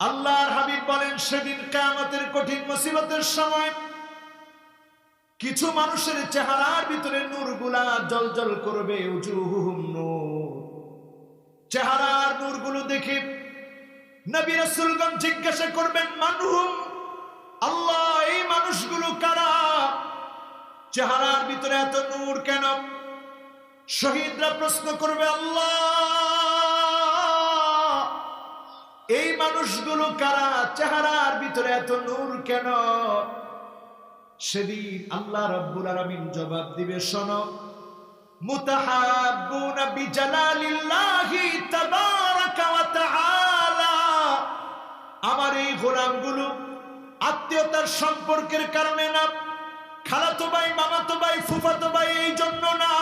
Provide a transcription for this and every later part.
আল্লাহর হাবিব বলেন, সেদিন কিয়ামতের কঠিন মুসিবতের সময় কিছু মানুষের চেহারার ভিতরে নূরগুলা জ্বলজ্বল করবে। উজুহুহুম নূর, চেহারার নূরগুলো দেখে নবী রাসূলগণ জিজ্ঞাসা করবেন, মানহুম, আল্লাহ এই মানুষগুলো কারা? চেহারার ভিতরে এত নূর কেন? শহীদরা প্রশ্ন করবে, আল্লাহ এই মানুষগুলো কারা? চেহারার ভিতরে এত নূর কেন? সেদিন আল্লাহ রাব্বুল আলামিন জবাব দিবে, শোনো, মুতাহাব্বুনা বিজালালিল্লাহি তাবারাকা ওয়া তাআলা, আমার এই গোলামগুলো আত্মীয়তার সম্পর্কের কারণে না, খালাতো ভাই, মামাতো ভাই, ফুফাতো ভাই এই জন্য না,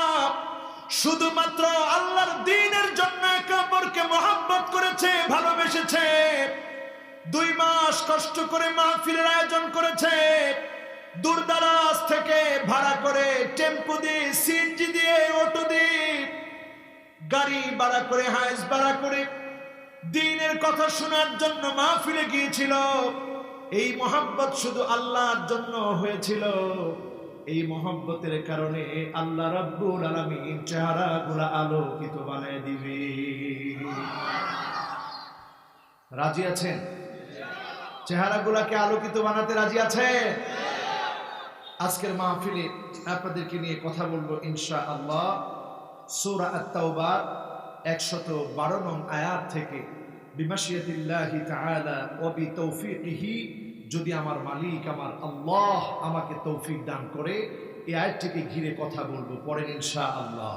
শুধুমাত্র আল্লাহর দ্বীনের জন্য একে অপরকে মহব্বত করেছে, ভালোবেসেছে। 2 মাস কষ্ট করে মাহফিলের আয়োজন করেছে, দূরদারাজ থেকে ভাড়া করে, টেম্পো দিয়ে, সিএনজি দিয়ে, অটো দিয়ে, গাড়ি ভাড়া করে, হাইস ভাড়া করে দ্বীনের কথা শোনার জন্য মাহফিলে গিয়েছিল। এই মহব্বত শুধু আল্লাহর জন্য হয়েছিল। এই মহব্বতের কারণে আল্লাহ রাব্বুল আলামিন চেহারাগুলা আলোকিত বানায় দিবে। রাজি আছেন? চেহারাগুলাকে আলোকিত বানাতে রাজি আছেন? আজকের মাহফিলে আপনাদেরকে নিয়ে কথা বলবো ইনশাআল্লাহ সূরা আত-তাওবা 112 নং আয়াত থেকে, বিমাশিয়াতিল্লাহি তাআলা ওয়া বিতৌফিকিহি, যদি আমার মালিক আমার আল্লাহ আমাকে তৌফিক দান করে, এই আয়াতটিকে ঘিরে কথা বলবো। পড়েন ইনশাআল্লাহ।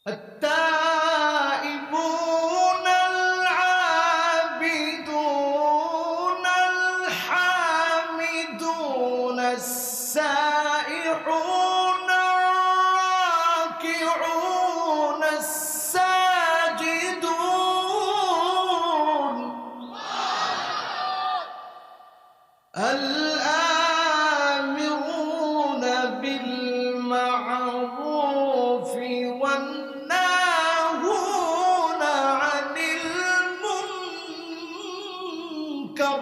আত-তাইবুনাল আবিদুনাল হামিদুনাস সাইহুনার রাকিউনাস সাজিদুন الآمرون بالمعروف والناهون عن المنكر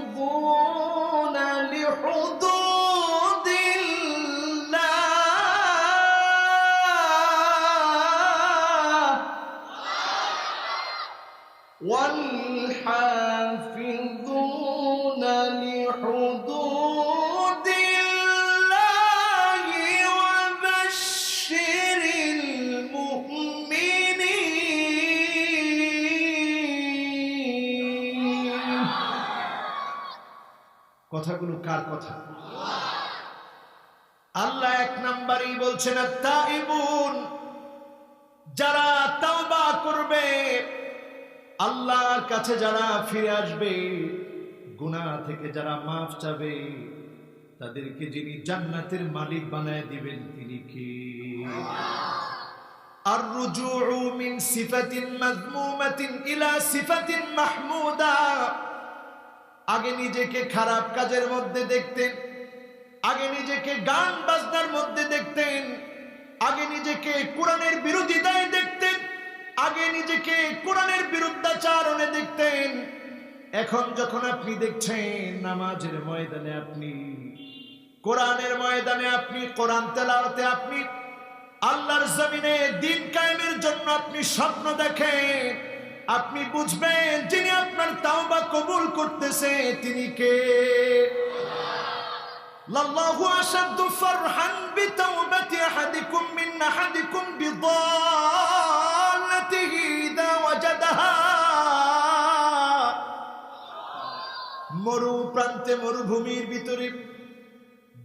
والحافظون لحدود الله والحافظون لحدود الله وبشر المؤمنين। কথাগুলো কার কথা? আল্লাহ 1 নম্বরেই বলছেন, আত-তাইবুন, যারা তাওবা করবে, আল্লাহর কাছে যারা ফিরে আসবে, গুনাহ থেকে যারা মাফ চাবে, তাদেরকে যিনি জান্নাতের মালিক বানায় দিবেন তিনি কে? আর-রুজুউ মিন সিফাতিন মাযমুমাতিন ইলা সিফাতিন মাহমুদা। আগে নিজেকে খারাপ কাজের মধ্যে দেখতেন, আগে নিজেকে গান বাজনার মধ্যে দেখতেন, আগে নিজেকে কোরআনের বিরোধিতায় দেখতেন, আগে নিজেকে কোরআনের বিরুদ্ধাচারণে দেখতেন। এখন যখন আপনি দেখছেন নামাজের ময়দানে আপনি, কোরআনের ময়দানে আপনি, কোরআন তেলাওয়াতে আপনি, আল্লাহর জমিনে দ্বীন কায়েমের জন্য আপনি স্বপ্ন দেখেন, আপনি বুঝবেন যিনি আপনার তাওবা কবুল করতেছে তিনি কে। লাল্লাহু আশাদ্দু ফারহান বিতাওবাতি আহাদিকুম মিন আহাদিকুম বিদাল্লাতিহি ইযা ওয়াজাদাহা। মরু প্রান্তে, মরুভূমির ভিতরে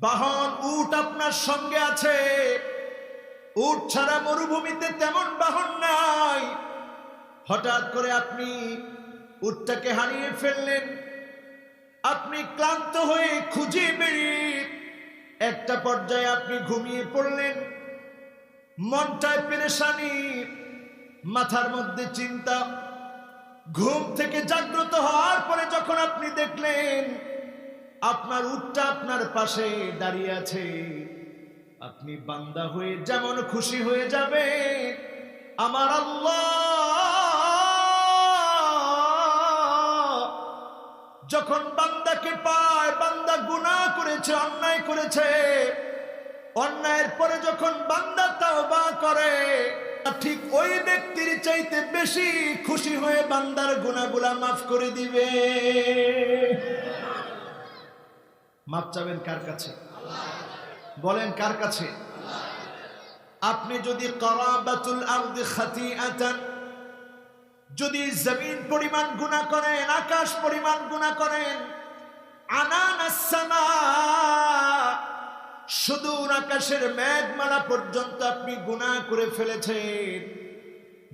বাহন উট আপনার সঙ্গে আছে, উট ছাড়া মরুভূমিতে তেমন বাহন নাই। হঠাৎ করে আপনি উটটাকে হারিয়ে ফেললেন, আপনি ক্লান্ত হয়ে খুঁজে বেরিয়ে একটা পর্যায়ে আপনি ঘুমিয়ে পড়লেন, মনটায় পেরেশানি, মাথার মধ্যে চিন্তা। ঘুম থেকে জাগ্রত হওয়ার পরে যখন আপনি দেখলেন আপনার উটটা আপনার পাশে দাঁড়িয়ে আছে, আপনি বান্দা হয়ে যেমন খুশি হয়ে যাবে, আমার আল্লাহ যখন বান্দাকে পায়, বান্দা গুনাহ করেছে, অন্যায় করেছে, অন্যায়ের পরে যখন বান্দা তাওবা করে, ঠিক ওই ব্যক্তির চাইতে বেশি খুশি হয়ে বান্দার গুনাহগুলা মাফ করে দিবে। মাফ চাবেন কার কাছে? বলেন কার কাছে? আপনি যদি কারাবাতুল আরদি খাতিআতান, যদি জমিন পরিমাণ গুনাহ করেন, আকাশ পরিমাণ গুনাহ করেন, আনানাস সামা, সুদূর আকাশের মেঘমালা পর্যন্ত আপনি গুনাহ করে ফেলেছেন,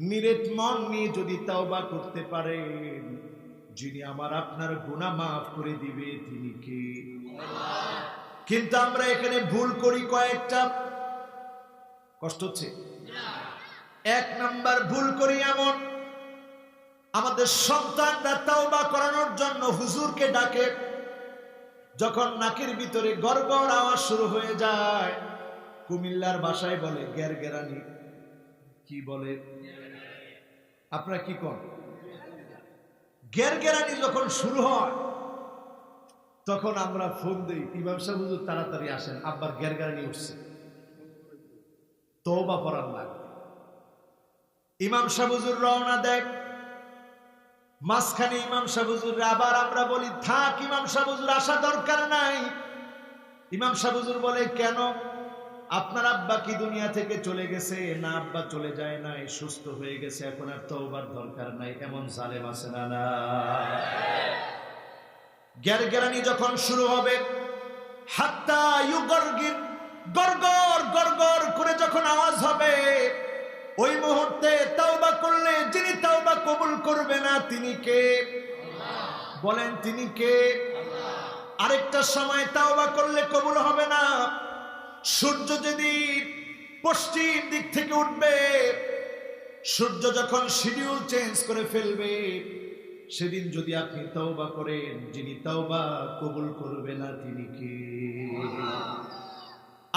নিরেট মন নিয়ে যদি তাওবা করতে পারেন, যিনি আমার আপনার গুনাহ মাফ করে দিবে তিনি কে? কিন্তু আমরা এখানে ভুল করি কয়েকটা। কষ্ট হচ্ছে? এক নাম্বার ভুল করি এমন, আমাদের সন্তানরা তাওবা করানোর জন্য হুজুরকে ডাকে, যখন নাকের ভিতরে গড়গড় আওয়াজ শুরু হয়ে যায়, কুমিল্লার ভাষায় বলে গেরগেরানি। কি বলে? আপনারা কি করেন? গেরগেরানি যখন শুরু হয় তখন আমরা ফোন দিই, ইমাম সাহেব হুজুর তাড়াতাড়ি আসেন, আব্বার গেরগেরানি উঠছে, তওবা করার লাগবে। ইমাম সাহেব হুজুর রওনা দেয়, মাঝখানে ইমাম সাহেব হুজুর আবার আমরা বলি থাক, ইমাম সাহেব হুজুর আসা দরকার নাই। ইমাম সাহেব হুজুর বলে কেন? আপনার আব্বা কি দুনিয়া থেকে চলে গেছে? না, আব্বা চলে যায় নাই, সুস্থ হয়ে গেছে, এখন আর তওবার দরকার নাই। এমন জালেম আছে না? না। গেরগেরানি যখন শুরু হবে, হাত্তা ইউগরগির, গড়গড় গড়গড় করে যখন আওয়াজ হবে, ওই মুহূর্তে তাওবা করলে যিনি তাওবা কবুল করবে না তিনি কে? বলেন তিনি কে? আরেকটা সময় তাওবা করলে কবুল হবে না, সূর্য যেদিন পশ্চিম দিক থেকে উঠবে, সূর্য যখন শিডিউল চেঞ্জ করে ফেলবে, সেদিন যদি আপনি তাওবা করেন, যিনি তাওবা কবুল করবে না তিনি কে?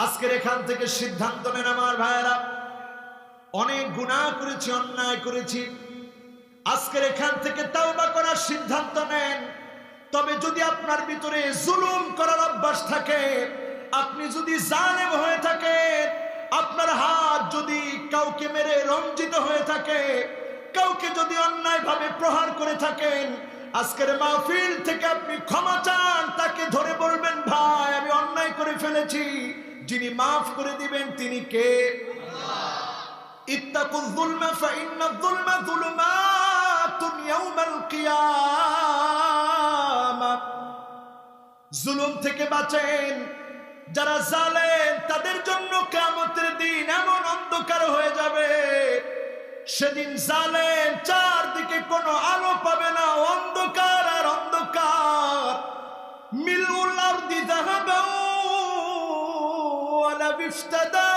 আজকের এখান থেকে সিদ্ধান্ত নেন আমার ভাইয়েরা, অনেক গুনাহ করেছি, অন্যায় করেছি, আজকের এখান থেকে তাওবা করার সিদ্ধান্ত নেন। তবে যদি আপনার ভিতরে জুলুম করার অভ্যাস থাকে, আপনি যদি জালেম হয়ে থাকেন, আপনার হাত যদি কাউকে মেরে রঞ্জিত হয়ে থাকে, কাউকে যদি অন্যায়ভাবে প্রহার করে থাকেন, আজকের মাহফিল থেকে আপনি ক্ষমা চান, তাকে ধরে বলবেন ভাই আমি অন্যায় করে ফেলেছি, যিনি মাফ করে দিবেন তিনি কে? ইত্তাকুয যুলমা ফাইন্নায যুলমা যুলুমাতুন ইয়াওমাল কিয়ামাহ। জুলুম থেকে বাঁচেন। যারা জালেম তাদের জন্য কিয়ামতের দিন এমন অন্ধকার হয়ে যাবে, সেদিন জালেম চারদিকে কোনো আলো পাবে না, অন্ধকার আর অন্ধকার। মিলউল আরদি যাহাবান ওয়ালা বিফতাদা,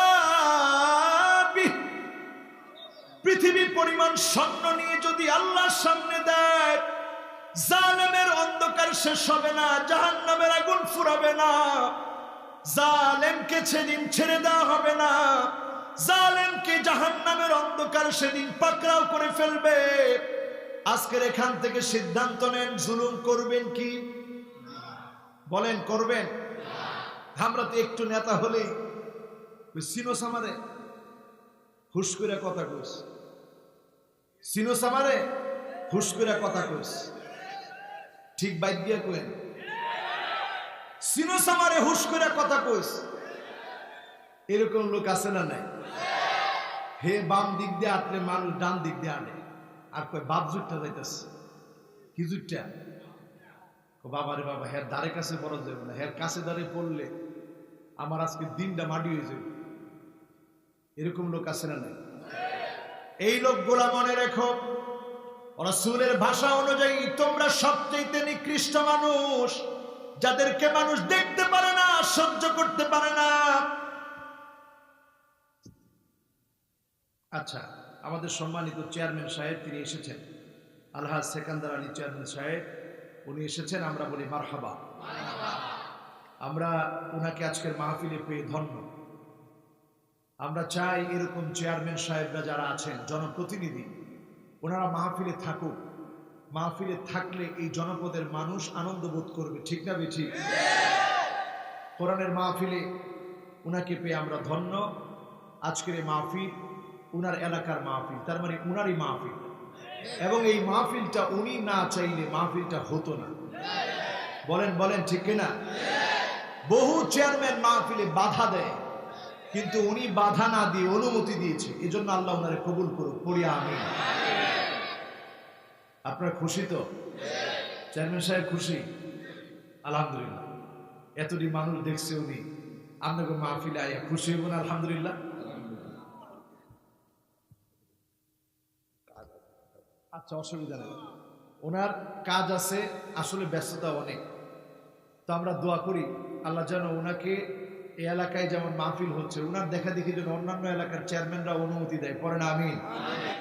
পৃথিবী পরিমাণ স্বর্ণ নিয়ে যদি আল্লাহর সামনে দেয়, জালেমের অন্ধকার শেষ হবে না, জাহান্নামের আগুন ফুরাবে না, জালেমকে সেদিন ছেড়ে দেওয়া হবে না, জালেমকে জাহান্নামের অন্ধকার সেদিন পাকড়াও করে ফেলবে। আজকের এখান থেকে সিদ্ধান্ত নেন, জুলুম করবেন কি? বলেন করবেন? আমরা তো একটু নেতা হলেই সিনোস আমারে হুশ করে কথা কইস, সিনোস আমারে হুশ করে কথা কইস, ঠিক বাইক দিয়ে কইন, সিনোস আমারে হুশ করে কথা কইস। এরকম লোক আছে না নাই? হে বাম দিক দিয়ে আটলে মানুষ ডান দিক দিয়ে আনে, আর কয় বাপ জুটটা যাইতেছে। কি জুটটা? বাবারে বাবা, হের দ্বারে কাছে পড়া যাবে না, হের কাছে দ্বারে পড়লে আমার আজকে দিনটা মাটি হয়ে যাবে। এরকম লোক আছে না নাই? এই লোকগুলা মনে রেখো, রাসূলের ভাষা অনুযায়ী তোমরা সবচেয়ে নিকৃষ্ট মানুষ, যাদেরকে মানুষ দেখতে পারে না, সহ্য করতে পারে না। আচ্ছা, আমাদের সম্মানিত চেয়ারম্যান সাহেব তিনি এসেছেন, আলহাজ সেকান্দার আলী চেয়ারম্যান সাহেব, উনি এসেছেন, আমরা বলি মারহাবা। আমরা উনাকে আজকের মাহফিলে পেয়ে ধন্য। আমরা চাই এরকম চেয়ারম্যান সাহেবরা যারা আছেন, জনপ্রতিনিধি, ওনারা মাহফিলে থাকুক। মাহফিলে থাকলে এই জনপদের মানুষ আনন্দ বোধ করবে, ঠিক না বেঠিক? কোরআনের মাহফিলে উনাকে পেয়ে আমরা ধন্য। আজকের এই মাহফিল উনার এলাকার মাহফিল, তার মানে উনারই মাহফিল, এবং এই মাহফিলটা উনি না চাইলে মাহফিলটা হতো না। বলেন বলেন ঠিক কিনা? বহু চেয়ারম্যান মাহফিলে বাধা দেয়, কিন্তু উনি বাধা না দিয়ে অনুমতি দিয়েছে, এজন্য আল্লাহ ওনারে কবুল করুক, পড়িয়া আমিন। আপনারা খুশি তো? চেয়ারম্যান সাহেব খুশি? আলহামদুলিল্লাহ। এতটি মানুষ দেখছে, উনি আপনাকে মাহফিলে আইয়া খুশি হইব না? আলহামদুলিল্লাহ। আচ্ছা, অসুবিধা নেই, ওনার কাজ আছে, আসলে ব্যস্ততা অনেক। তো আমরা দোয়া করি আল্লাহ যেন ওনাকে এই এলাকায় যেমন মাহফিল হচ্ছে, ওনার দেখা দেখি যেন অন্যান্য এলাকার চেয়ারম্যানরা অনুমতি দেয়। পরে না আমিন।